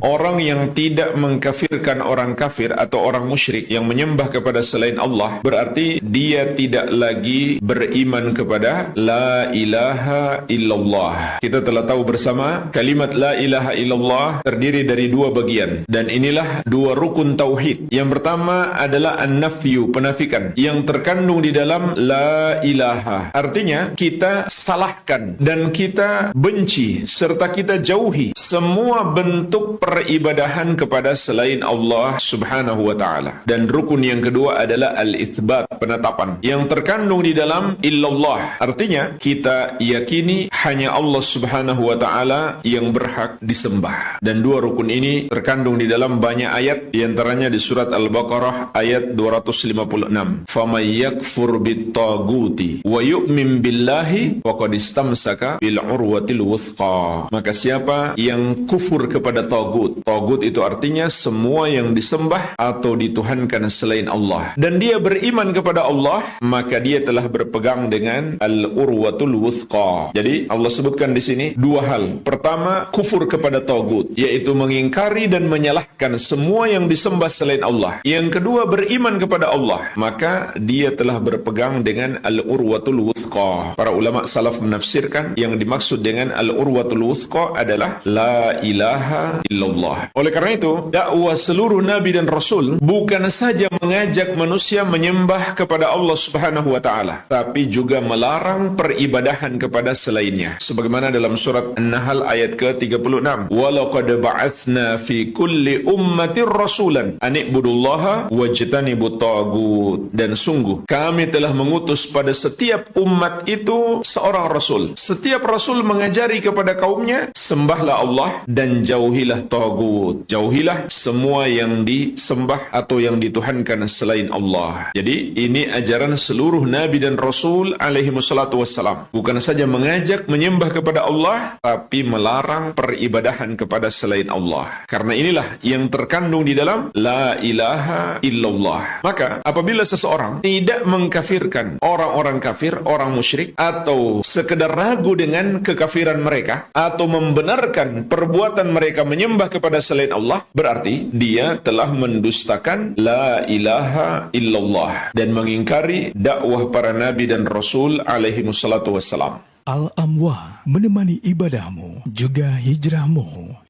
Orang yang tidak mengkafirkan orang kafir atau orang musyrik yang menyembah kepada selain Allah, berarti dia tidak lagi beriman kepada la ilaha illallah. Kita telah tahu bersama kalimat la ilaha illallah terdiri dari dua bagian, dan inilah dua rukun tauhid. Yang pertama adalah an-nafyu, penafikan, yang terkandung di dalam la ilaha. Artinya kita salahkan dan kita benci serta kita jauhi semua bentuk peribadahan kepada selain Allah subhanahu wa ta'ala. Dan rukun yang kedua adalah al-itsbat, penetapan, yang terkandung di dalam illallah. Artinya kita yakini hanya Allah subhanahu wa ta'ala yang berhak disembah. Dan dua rukun ini terkandung di dalam banyak ayat, diantaranya di surat Al-Baqarah ayat 256. فَمَنْ يَكْفُرْ بِالطَّاغُوتِ وَيُؤْمِنْ بِاللَّهِ فَقَدِ اسْتَمْسَكَ بِالْعُرْوَةِ الْوُثْقَى. Maka siapa yang kufur kepada tagut, tagut itu artinya semua yang disembah atau dituhankan selain Allah, dan dia beriman kepada Allah, maka dia telah berpegang dengan al-urwatul wuthqa. Jadi Allah sebutkan di sini dua hal. Pertama, kufur kepada tagut, yaitu mengingkari dan menyalahkan semua yang disembah selain Allah. Yang kedua, beriman kepada Allah, maka dia telah berpegang dengan al-urwatul wuthqa. Para ulama salaf menafsirkan yang dimaksud dengan al-urwatul wuthqa adalah la ilaha illallah. Oleh karena itu, dakwah seluruh nabi dan rasul bukan saja mengajak manusia menyembah kepada Allah subhanahu wa ta'ala, tapi juga melarang peribadahan kepada selainnya. Sebagaimana dalam surat An-Nahl ayat ke-36, وَلَقَدْ بَعَثْنَا فِي كُلِّ أُمَّةٍ رَسُولًا أَنِ اعْبُدُوا اللَّهَ وَاجْتَنِبُوا الطَّاغُوتَ. Dan sungguh kami telah mengutus pada setiap umat itu seorang rasul. Setiap rasul mengajari kepada kaumnya, sembahlah Allah dan jauhilah tagut. Jauhilah semua yang disembah atau yang dituhankan selain Allah. Jadi ini ajaran seluruh nabi dan rasul alaihi wassalatu wassalam. Bukan saja mengajak menyembah kepada Allah, tapi melarang peribadahan kepada selain Allah. Karena inilah yang terkandung di dalam la ilaha illallah. Maka apabila seseorang tidak mengkafirkan orang-orang kafir, orang musyrik, atau sekedar ragu dengan kekafiran mereka, atau membenarkan perbuatan mereka menyembah kepada selain Allah, berarti dia telah mendustakan la ilaha illallah dan mengingkari dakwah para nabi dan rasul alaihi wassalatu wassalam. Al-Amwah menemani ibadahmu juga hijrahmu.